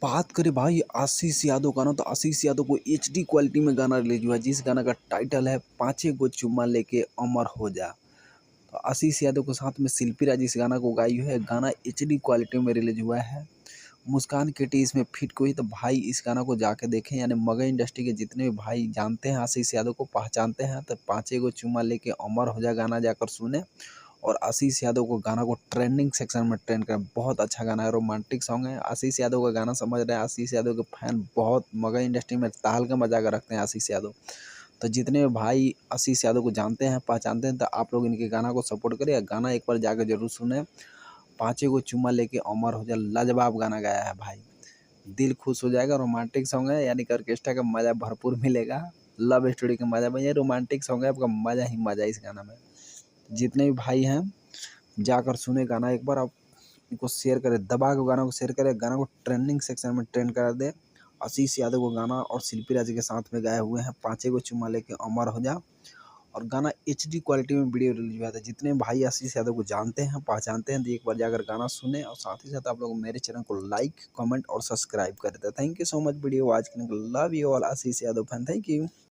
बात करें भाई आशीष यादव का ना, तो आशीष यादव को एचडी क्वालिटी में गाना रिलीज हुआ है, जिस गाना का टाइटल है पाँचे गो चुम्मा लेके अमर हो जा। तो आशीष यादव के साथ में शिल्पी राज इस गाना को गाई है। गाना एचडी क्वालिटी में रिलीज हुआ है। मुस्कान केटी इसमें फिट हुई। तो भाई इस गाना को जाके देखें, यानी मगध इंडस्ट्री के जितने भी भाई जानते हैं आशीष यादव को, पहचानते हैं, तो पाँचे गो चुम्मा लेके अमर हो जा गाना जाकर सुने। और आशीष यादव को गाना को ट्रेंडिंग सेक्शन में ट्रेंड कर, बहुत अच्छा गाना है, रोमांटिक सॉन्ग है। आशीष यादव का गाना समझ रहे हैं, आशीष यादव के फैन बहुत मगध इंडस्ट्री में ताल के मजा कर रखते हैं आशीष यादव। तो जितने भी भाई आशीष यादव को जानते हैं, पहचानते हैं, तो आप लोग इनके गाना को सपोर्ट करिए। गाना एक बार जाकर जरूर सुने। पाँचे को चुम्मा लेके अमर हो जा, लाजवाब गाना गाया है भाई, दिल खुश हो जाएगा। रोमांटिक सॉन्ग है, यानी कि ऑर्केस्ट्रा का मजा भरपूर मिलेगा। लव स्टोरी का मजा, भैया रोमांटिक सॉन्ग है, आपका मजा ही मजा इस गाना में। जितने भी भाई हैं जाकर सुने गाना एक बार, आप इनको शेयर करें, दबा के गाना को शेयर करें, गाना को ट्रेंडिंग सेक्शन में ट्रेंड करा दे। आशीष यादव को गाना और शिल्पी राज के साथ में गाए हुए हैं पाँचे को चुम्मा लेके अमर हो जा। और गाना एचडी क्वालिटी में वीडियो रिलीज हुआ था। जितने भाई आशीष यादव को जानते हैं, पहचानते हैं, तो एक बार जाकर गाना सुने। और साथ ही साथ आप लोग मेरे चैनल को लाइक, कमेंट और सब्सक्राइब कर देते हैं। Thank you so much video watch करने के लिए। Love you all Ashish Yadav fan, thank you.